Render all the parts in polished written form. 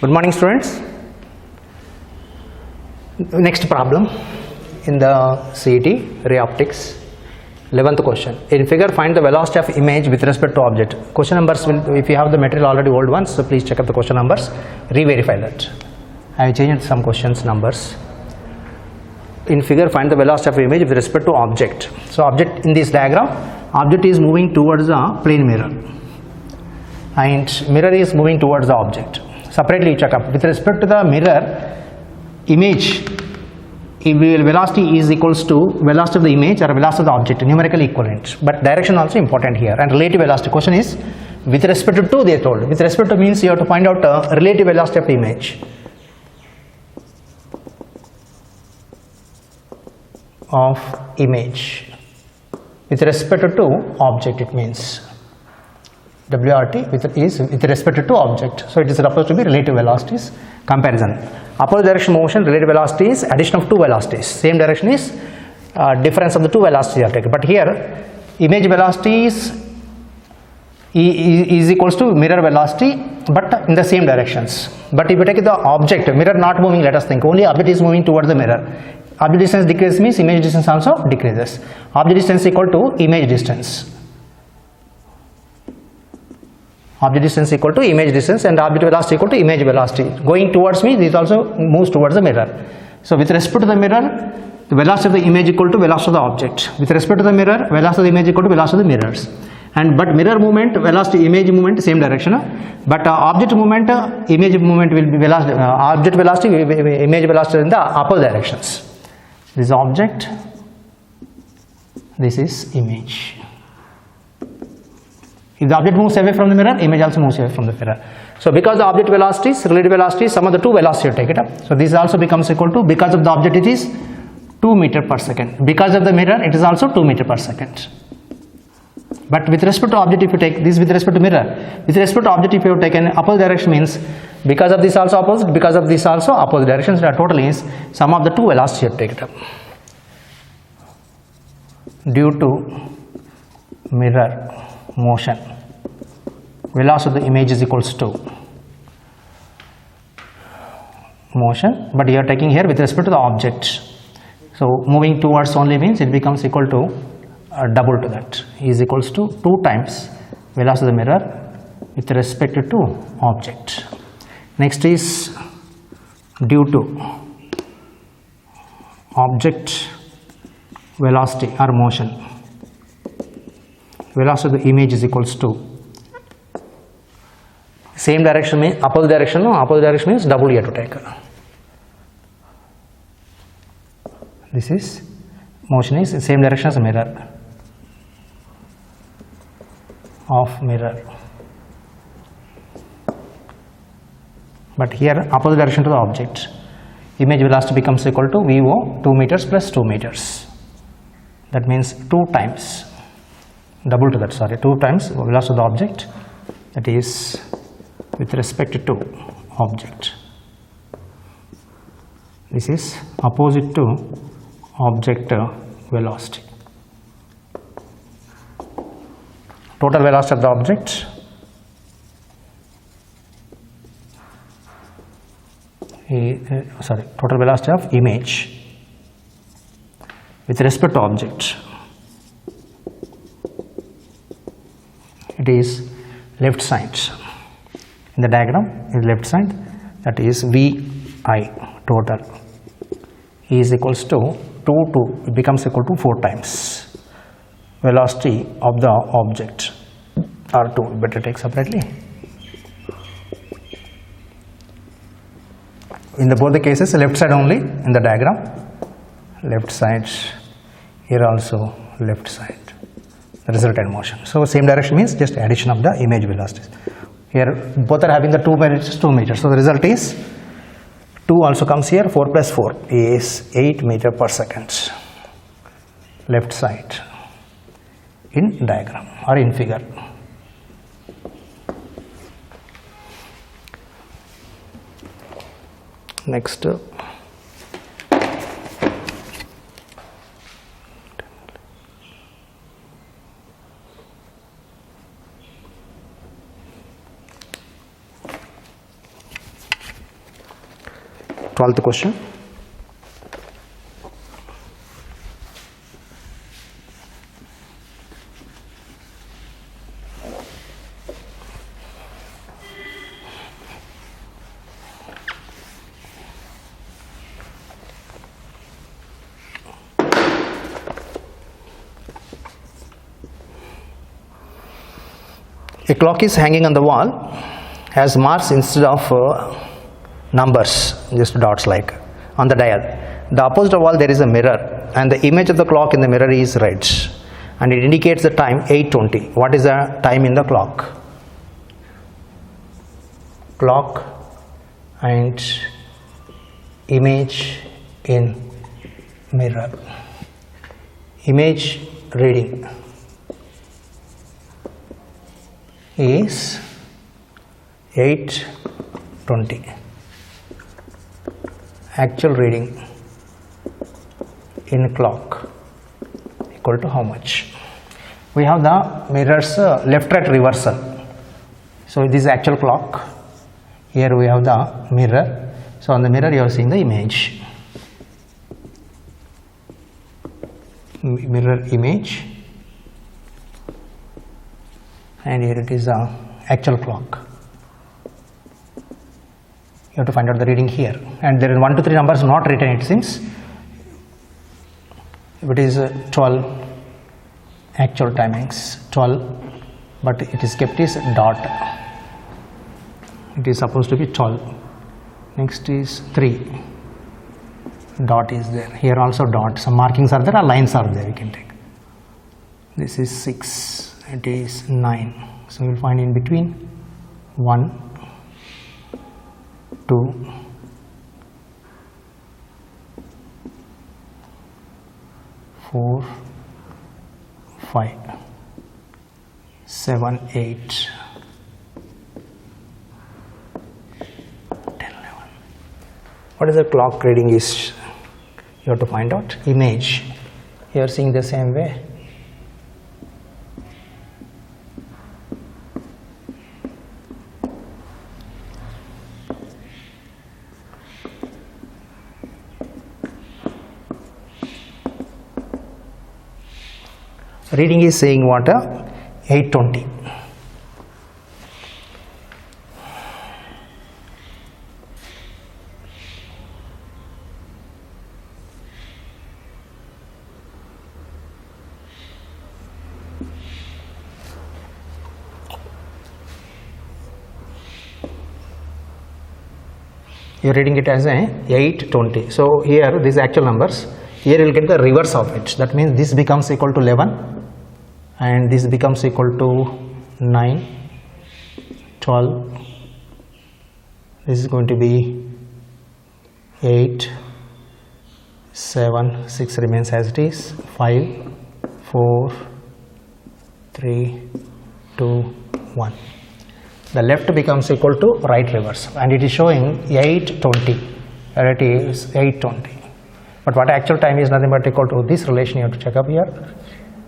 Good morning, students. Next problem in the CET ray optics, 11th question. In figure, find the velocity of image with respect to object. Question numbers will, if you have the material already old ones, so please check up the question numbers, re-verify that. I have changed some questions numbers. In figure, find the velocity of image with respect to object. So object in this diagram, object is moving towards the plane mirror and mirror is moving towards the object. Separately check up with respect to the mirror image, velocity is equals to velocity of the image or velocity of the object, numerically equivalent, but direction also important here. And relative velocity question is with respect to they told. With respect to means you have to find out relative velocity of the image with respect to object. It means WRT with respect to object. So it is supposed to be relative velocities comparison. Opposite direction motion, relative velocity is addition of two velocities. Same direction is difference of the two velocities are taken. But here image velocity is equals to mirror velocity, but in the same directions. But if you take the object, mirror not moving, let us think only object is moving towards the mirror. Object distance decreases means image distance also decreases. Object distance equal to image distance. Object distance equal to image distance and object velocity equal to image velocity. Going towards me, this also moves towards the mirror. So with respect to the mirror, the velocity of the image equal to velocity of the object. With respect to the mirror, velocity of the image equal to velocity of the mirrors. And but mirror movement, velocity, image movement, same direction. But object movement, image movement will be velocity. Object velocity, image velocity in the opposite directions. This is object. This is image. If the object moves away from the mirror, image also moves away from the mirror. So because the object velocity is relative velocity, some of the two velocities take it up. So this also becomes equal to, because of the object it is 2 meter per second. Because of the mirror it is also 2 meter per second. But with respect to object, if you take this with respect to mirror, with respect to object if you have taken opposite direction means because of this also opposite, because of this also opposite directions, the total is sum of the two velocities you have take it up. Due to mirror motion, velocity of the image is equals to motion, but you are taking here with respect to the object. So moving towards only means it becomes equal to double to that, is equals to 2 times velocity of the mirror with respect to object. Next is due to object velocity or motion, velocity of the image is equals to same direction means opposite direction. No, opposite direction means double you have to take. This is motion is the same direction as a mirror of mirror. But here opposite direction to the object. Image velocity becomes equal to VO 2 meters plus 2 meters. That means 2 times, double to that, sorry, 2 times velocity of the object, that is with respect to object. This is opposite to object velocity. Total velocity of the object total velocity of image with respect to object. It is left side. In the diagram is left side, that is VI total is equals to 2 it becomes equal to 4 times velocity of the object, or 2 better take separately. In the both the cases left side only in the diagram, left side, here also left side, the resultant motion. So same direction means just addition of the image velocities. Here both are having the 2 meters, so the result is 2 also comes here, 4 plus 4 is 8 meter per second, left side in diagram or in figure. Next, 12th question. A clock is hanging on the wall, has marks instead of numbers, just dots like on the dial. The opposite wall there is a mirror, and the image of the clock in the mirror is red, and it indicates the time 8:20. What is the time in the clock? Clock and image in mirror. Image reading is 8:20. Actual reading in clock equal to how much? We have the mirror's left right reversal. So this is actual clock. Here we have the mirror. So on the mirror you are seeing the image. Mirror image, and here it is the actual clock. You have to find out the reading here, and there is 1 to 3 numbers not written, it seems. If it is 12, actual timings 12, but it is kept as dot. It is supposed to be 12. Next is 3, dot is there. Here also dot. Some markings are there, or lines are there, you can take. This is 6, it is 9. So you will find in between 1, 2, 4, 5, 7, 8, 10, 11. What is the clock reading is? You have to find out. Image. You are seeing the same way. Reading is saying what? 8:20. You are reading it as 8:20. So here these actual numbers. Here you will get the reverse of it. That means this becomes equal to 11, and this becomes equal to 9, 12. This is going to be 8, 7, 6 remains as it is, 5, 4, 3, 2, 1. The left becomes equal to right reverse, and it is showing 8:20. It is 8:20. But what actual time is nothing but equal to this relation. You have to check up here.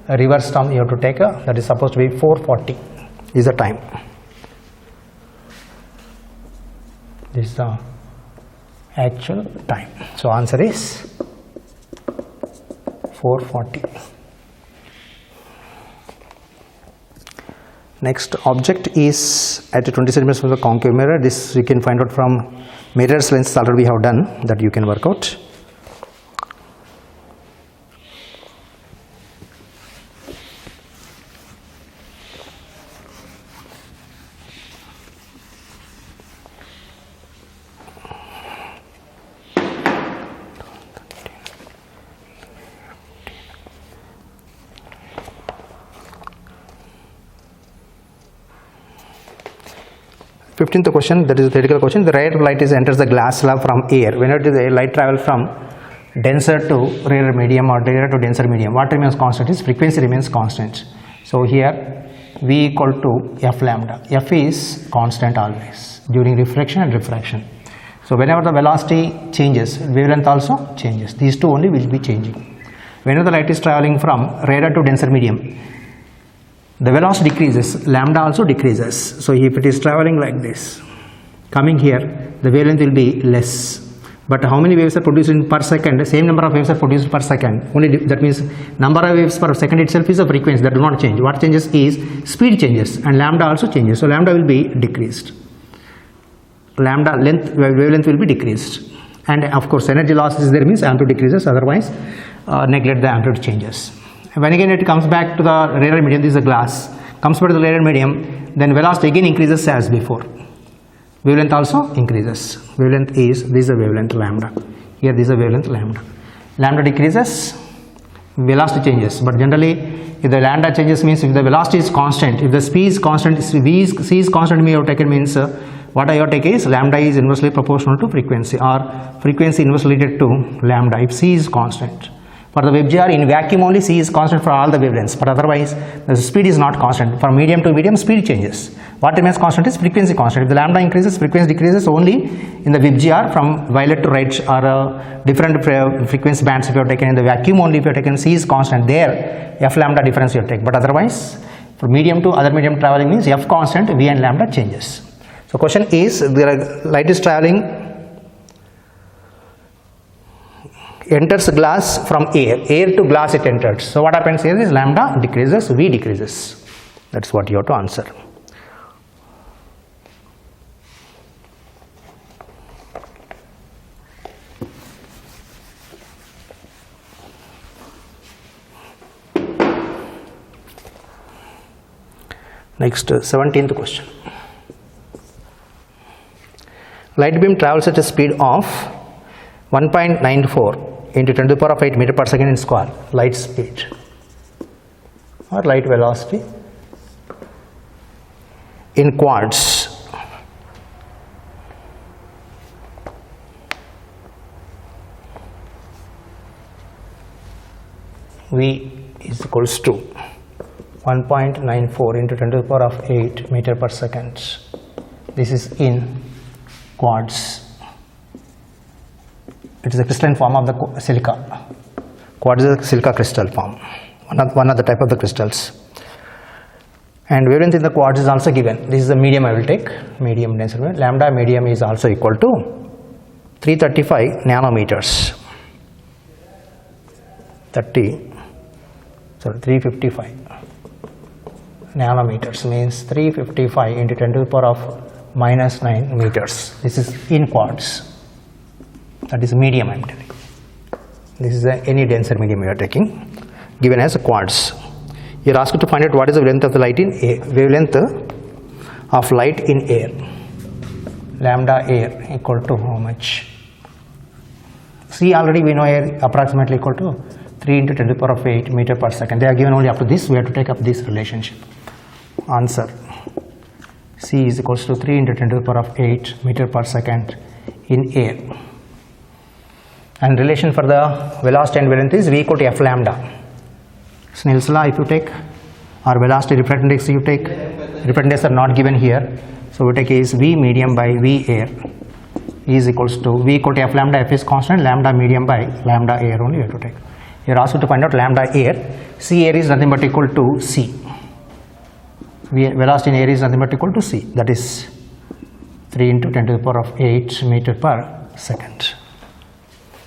A reverse term you have to take, that is supposed to be 4:40 is the time. This is the actual time. So answer is 4:40. Next object is at 20 centimeters from the concave mirror. This you can find out from mirror's length already we have done, that you can work out. Fifteenth question, that is a theoretical question. The ray of light enters the glass slab from air. Whenever the light travels from denser to rarer medium or rarer to denser medium, what remains constant is frequency remains constant. So here V equal to F lambda. F is constant always during reflection and refraction. So whenever the velocity changes, wavelength also changes. These two only will be changing. Whenever the light is traveling from rarer to denser medium, the velocity decreases, lambda also decreases. So if it is traveling like this, coming here, the wavelength will be less. But how many waves are produced in per second? The same number of waves are produced per second. Only that means number of waves per second itself is a frequency that do not change. What changes is speed changes, and lambda also changes. So lambda will be decreased. Lambda length, wavelength will be decreased. And of course energy loss is there, means amplitude decreases, otherwise neglect the amplitude changes. When again it comes back to the rarer medium, this is a glass, comes back to the rarer medium, then velocity again increases as before. Wavelength also increases. Wavelength is, this is a wavelength lambda. Here this is a wavelength lambda. Lambda decreases, velocity changes. But generally, if the lambda changes means if the velocity is constant, if the speed is constant, c is constant, you have taken means what I have taken is lambda is inversely proportional to frequency, or frequency inversely related to lambda if c is constant. For the WebGR in vacuum only c is constant for all the wavelengths, but otherwise the speed is not constant. For medium to medium, speed changes. What remains constant is frequency constant. If the lambda increases, frequency decreases only in the WebGR from violet to red, or different frequency bands if you have taken. In the vacuum only if you have taken c is constant, there f lambda difference you take. But otherwise for medium to other medium traveling means f constant, v and lambda changes. So question is, the light is traveling, enters glass from air to glass it entered. So what happens here is lambda decreases, v decreases. That's what you have to answer. Next, 17th question. Light beam travels at a speed of 1.94 into 10 to the power of 8 meter per second in square. Light speed or light velocity in quarts. V is equals to 1.94 into 10 to the power of 8 meter per second. This is in quartz. It is a crystalline form of the silica. Quartz is a silica crystal form, one of the type of the crystals. And wavelength in the quartz is also given. This is the medium I will take, medium density. Lambda medium is also equal to 335 nanometers. 355 nanometers means 355 into 10 to the power of minus 9 meters. This is in quartz. That is medium I am telling. This is any denser medium you are taking, given as a quartz. You are asked to find out what is the wavelength of the light in air. Wavelength of light in air. Lambda air equal to how much? See, already we know air approximately equal to 3 into 10 to the power of 8 meter per second. They are given only up to this. We have to take up this relationship. Answer. C is equals to 3 into 10 to the power of 8 meter per second in air. And relation for the velocity and wavelength is V equal to F lambda. Snell's law if you take, or velocity refractive index you take, refractive index are not given here. So we take is V medium by V air is equals to V equal to F lambda, F is constant, lambda medium by lambda air only you have to take. You are asked to find out lambda air. C air is nothing but equal to C. Velocity in air is nothing but equal to C, that is 3 into 10 to the power of 8 meter per second.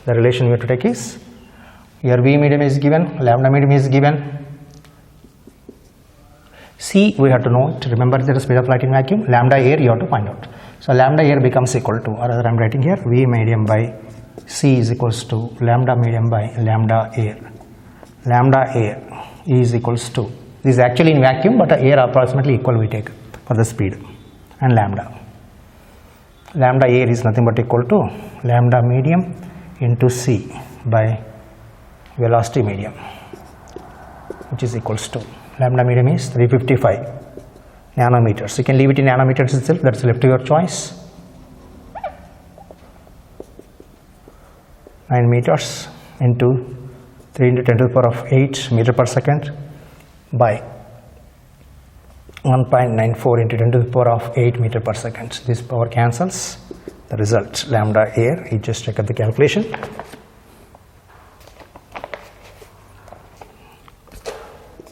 The relation we have to take is, here V medium is given, lambda medium is given, C we have to know it. Remember the speed of light in vacuum, lambda air you have to find out. So lambda air becomes equal to, or rather I am writing here, V medium by C is equals to lambda medium by lambda air. Lambda air is equals to, this is actually in vacuum but air approximately equal we take for the speed, and lambda. Lambda air is nothing but equal to lambda medium into C by velocity medium, which is equals to, lambda medium is 355 nanometers. You can leave it in nanometers itself, that is left to your choice. 9 meters into 3 into 10 to the power of 8 meter per second by 1.94 into 10 to the power of 8 meter per second. This power cancels. The result, lambda air, you just check out the calculation.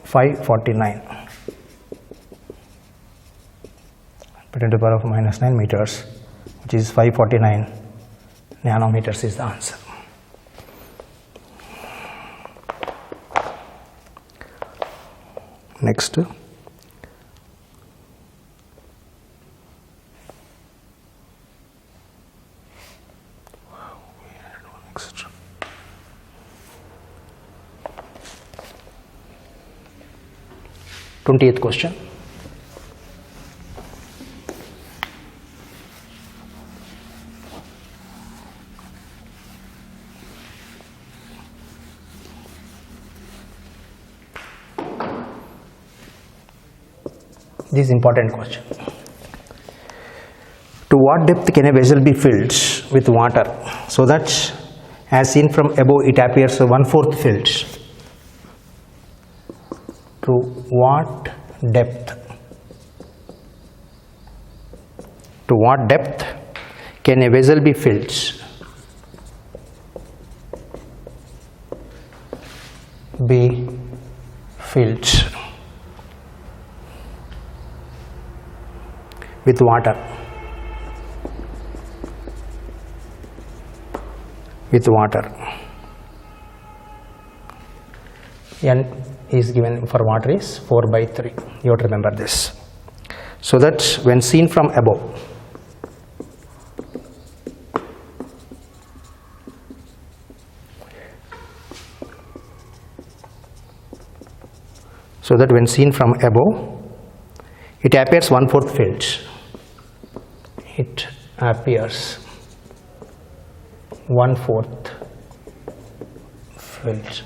549 10 to the power of minus 9 meters, which is 549 nanometers is the answer. Next, next. 20th question. This is important question. To what depth can a vessel be filled with water so that as seen from above it appears 1/4 filled? To what depth? To what depth can a vessel be filled? With water. With water. N is given for water is 4/3. You have to remember this. So that when seen from above, it appears 1/4 filled. It appears 1/4 filled.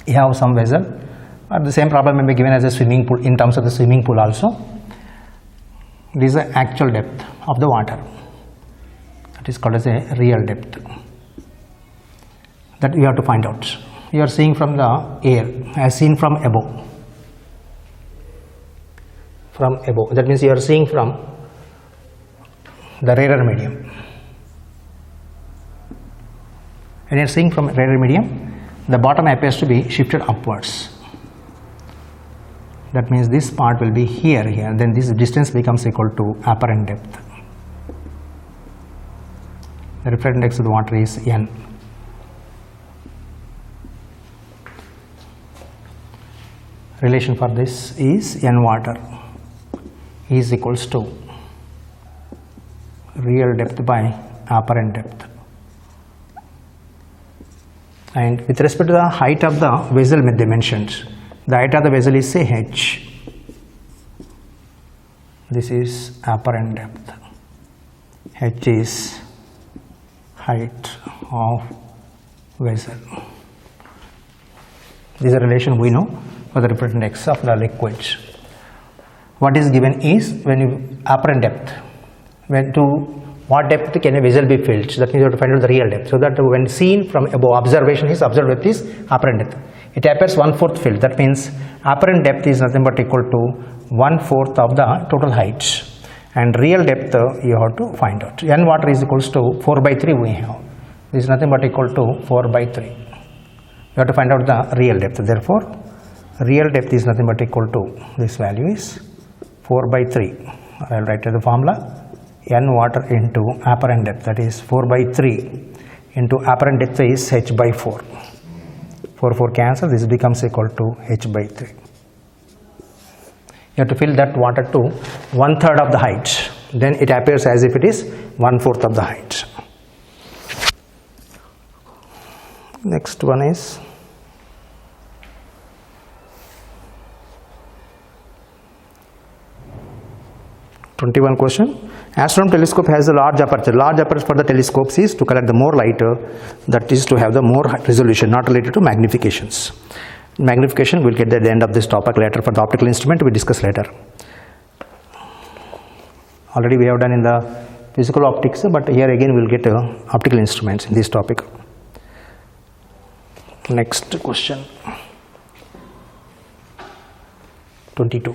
You have some vessel, but the same problem may be given as a swimming pool. In terms of the swimming pool also, this is the actual depth of the water. That is called as a real depth. That you have to find out. You are seeing from the air as seen from above. From above. That means you are seeing from the rarer medium. When you are seeing from rarer medium, the bottom appears to be shifted upwards. That means this part will be here. Then this distance becomes equal to apparent depth. The refractive index of the water is N. Relation for this is N water is equals to real depth by apparent depth. And with respect to the height of the vessel dimensions, the height of the vessel is say h. This is apparent depth. H is height of vessel. This is a relation we know for the refractive index of the liquids. What is given is when you apparent depth, when to what depth can a vessel be filled? That means you have to find out the real depth. So that when seen from above, observation is observed with this apparent depth. It appears 1/4 filled. That means apparent depth is nothing but equal to 1/4 of the total height. And real depth you have to find out. N water is equals to 4/3 we have. This is nothing but equal to 4/3. You have to find out the real depth. Therefore, real depth is nothing but equal to, this value is 4/3. I will write the formula. N water into apparent depth, that is 4/3 into apparent depth is h/4. 4 cancel, this becomes equal to h/3. You have to fill that water to 1/3 of the height. Then it appears as if it is 1/4 of the height. Next one is #21 question. Astronomy telescope has a large aperture. Large aperture for the telescopes is to collect the more light, that is to have the more resolution, not related to magnifications. Magnification we'll get at the end of this topic later. For the optical instrument we discuss later. Already we have done in the physical optics, but here again we'll get optical instruments in this topic. Next question. 22.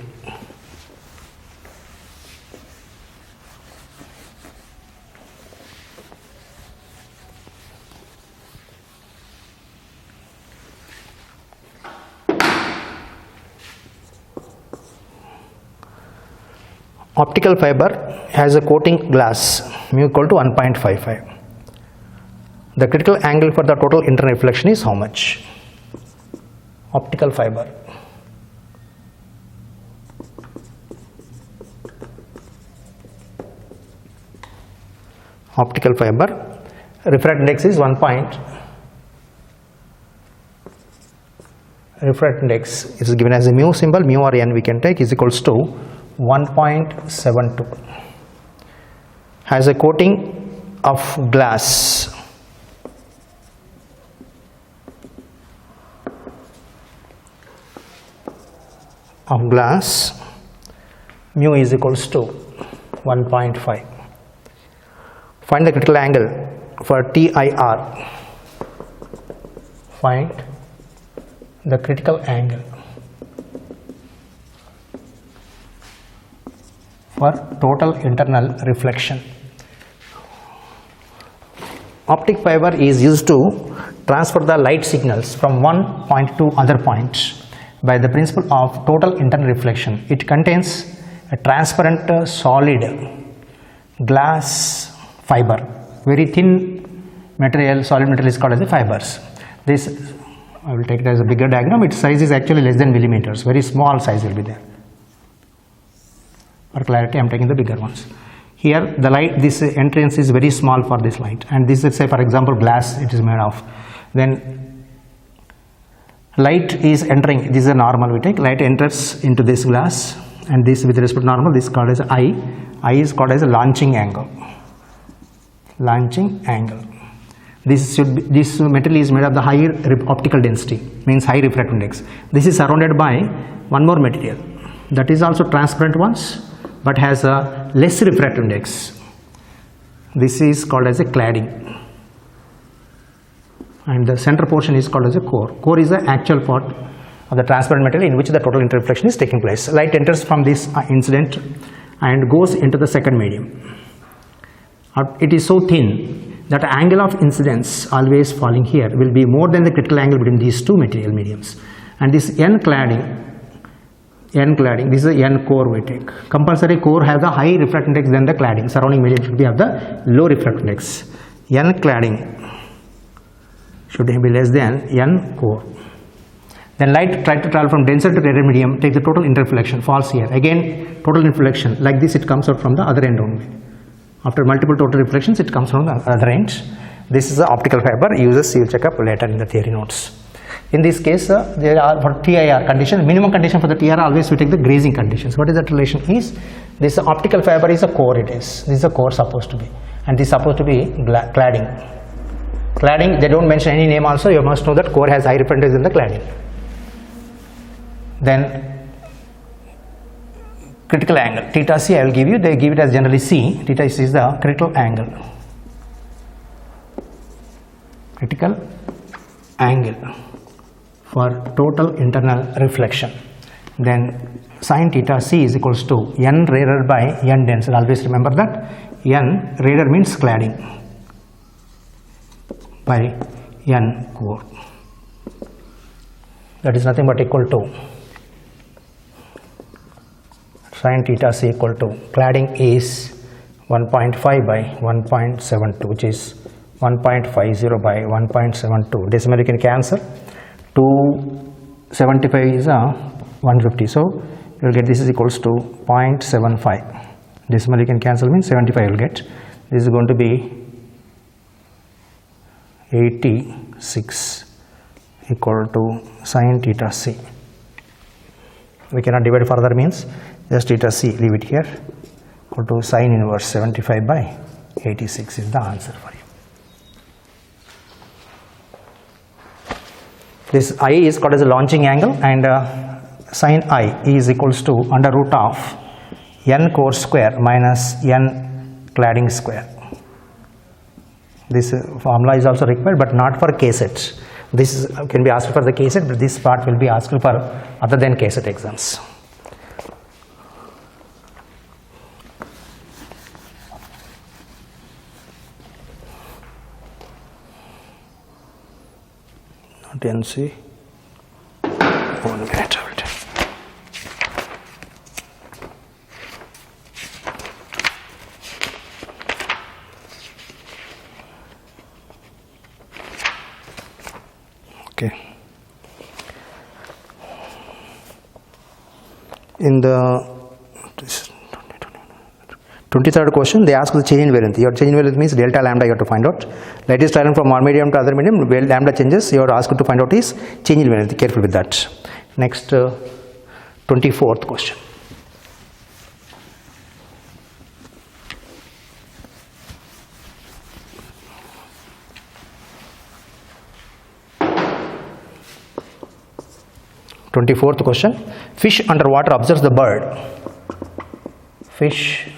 Optical fiber has a coating glass mu equal to 1.55. The critical angle for the total internal reflection is how much? Optical fiber. Optical fiber, refract index is 1 point. Refract index is given as a mu symbol, mu or n we can take, is equals to 1.72. Has a coating of glass. Mu is equals to 1.5. Find the critical angle for TIR. Find the critical angle for total internal reflection. Optic fiber is used to transfer the light signals from one point to other points by the principle of total internal reflection. It contains a transparent solid glass fiber, very thin material, solid material is called as the fibers. This, I will take it as a bigger diagram. Its size is actually less than millimeters, very small size will be there. For clarity I am taking the bigger ones. Here the light, this entrance is very small for this light, and this is, say for example, glass it is made of. Then light is entering, this is a normal we take, light enters into this glass, and this with respect to normal, this is called as I is called as a launching angle. Launching angle. This material is made of the higher optical density, means high refractive index. This is surrounded by one more material that is also transparent ones, but has a less refractive index. This is called as a cladding, and the center portion is called as a core. Core is the actual part of the transparent material in which the total interreflection is taking place. Light enters from this incident and goes into the second medium. It is so thin that the angle of incidence always falling here will be more than the critical angle between these two material mediums. And this N cladding, this is a N core we take. Compulsory core has a high refractive index than the cladding. Surrounding medium should be of the low refractive index. N cladding should be less than N core. Then light try to travel from denser to rarer medium, take the total interreflection, falls here. Again total reflection, like this it comes out from the other end only. After multiple total reflections, it comes from the other end. This is the optical fiber. Uses you will check up later in the theory notes. In this case, there are for TIR condition, minimum condition for the TIR always we take the grazing conditions. What is that relation is? This optical fiber is a core. It is. This is a core supposed to be, and this is supposed to be cladding. Cladding. They don't mention any name. Also, you must know that core has high refractive in the cladding. Then critical angle theta c I will give you, they give it as generally c, theta c is the critical angle. Critical angle for total internal reflection. Then sin theta c is equals to n rarer by n denser. Always remember that n rarer means cladding by n core. That is nothing but equal to sin theta c equal to cladding is 1.5 by 1.72, which is 1.50 by 1.72. Decimal you can cancel. 275 is 150, so you will get this is equals to 0.75. Decimal you can cancel means 75 you will get. This is going to be 86 equal to sin theta c. We cannot divide further, means just theta c, leave it here, equal to sin inverse 75 by 86 is the answer for you. This I is called as a launching angle, and sin I is equals to under root of n core square minus n cladding square. This formula is also required, but not for CET. This can be asked for the CET, but this part will be asked for other than CET exams. Not NC. 1 minute I will take. In the 23rd question, they ask the change in variance. Your change in variance means delta lambda you have to find out. Light is traveling from one medium to other medium, where lambda changes, you are asked to find out is change in variance. Careful with that. Next, 24th question. Twenty-fourth question. Fish underwater observes the bird. Fish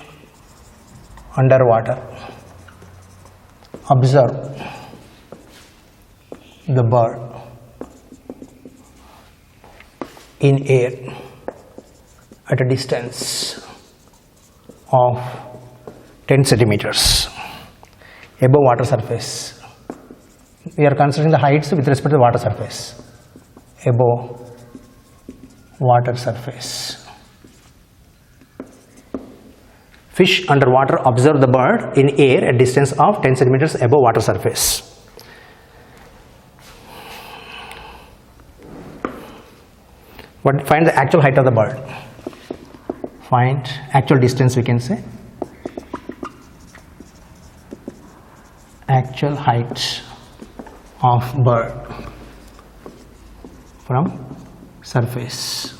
underwater observe the bird in air at a distance of 10 centimeters above water surface. We are considering the heights with respect to the water surface. Above water surface. Fish underwater observe the bird in air at distance of 10 centimeters above water surface. Find the actual height of the bird. Find actual distance, we can say. Actual height of bird from surface.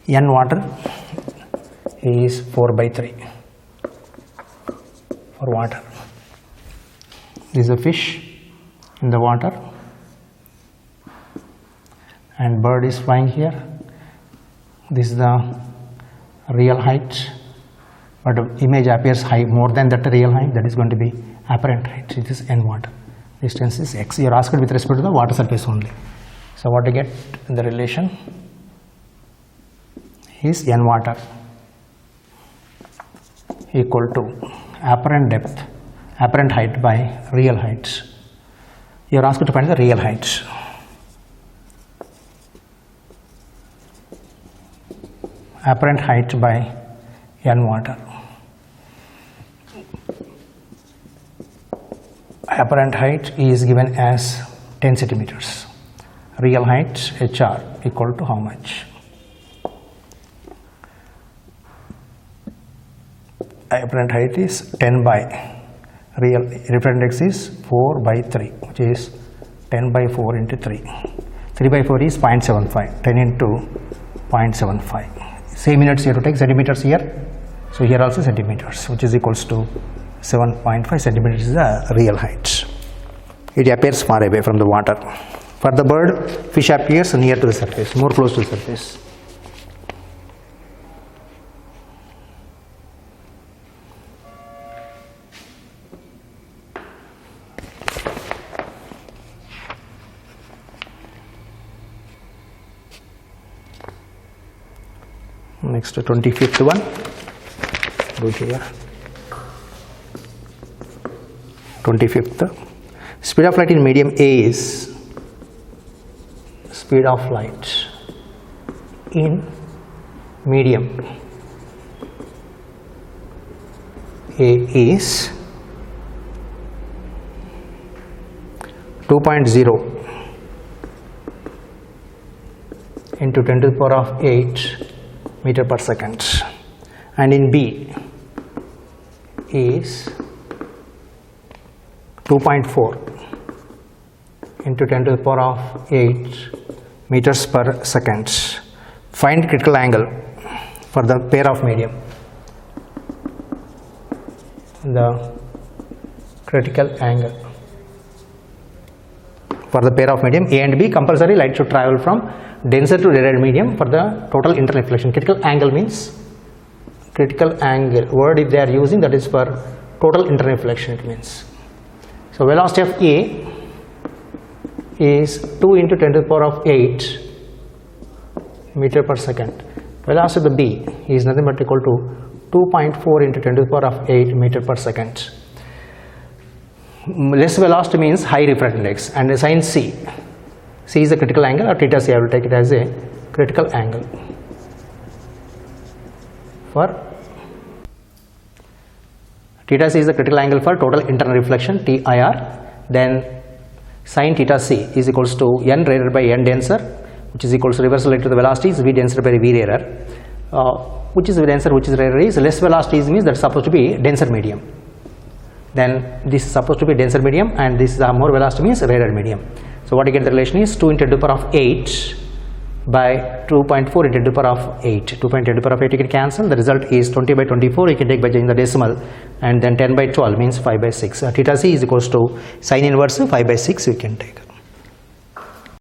N water is 4/3 for water. This is a fish in the water and bird is flying here. This is the real height, but the image appears high more than that real height. That is going to be apparent height. It is N water. Distance is x. You are asked with respect to the water surface only. So what to get in the relation is N water equal to apparent depth, apparent height by real height. You are asked to find the real height. Apparent height by N water. Apparent height is given as 10 centimeters. Real height HR equal to how much? Apparent height is 10 by real reference index is 4/3, which is 10/4 into 3. 3/4 is 0.75. 10 into 0.75. Same units you have to take centimeters here. So here also centimeters, which is equals to 7.5 centimeters is the real height. It appears far away from the water. For the bird, fish appears near to the surface, more close to the surface. Next, 25th one. Go here. 25th. Speed of light in medium A is speed of light in medium A is 2.0 into 10 to the power of 8 meter per second, and in B is 2.4 into 10 to the power of 8 meters per second. Find critical angle for the pair of medium. The critical angle for the pair of medium A and B. Compulsory light should travel from denser to rarer medium for the total internal reflection. Critical angle means critical angle word if they are using, that is for total internal reflection it means. So velocity of A is 2 into 10 to the power of 8 meter per second. Velocity of the B is nothing but equal to 2.4 into 10 to the power of 8 meter per second. Less velocity means high refractive index, and assign C. C is the critical angle, or theta C, I will take it as a critical angle for theta C is the critical angle for total internal reflection TIR. Then sin theta C is equals to n rarer by n denser, which is equals to reversal to the velocity is v denser by v rarer. which is denser, which is rarer is less velocity means that's supposed to be denser medium. Then this is supposed to be denser medium, and this is more velocity means rarer medium. So what you get the relation is 2 into 10 to the power of 8 by 2.4 into 10 to the power of 8. 2.10 to the power of 8 you can cancel. The result is 20 by 24. You can take by changing the decimal, and then 10 by 12 means 5 by 6. Theta c is equals to sin inverse 5 by 6 you can take.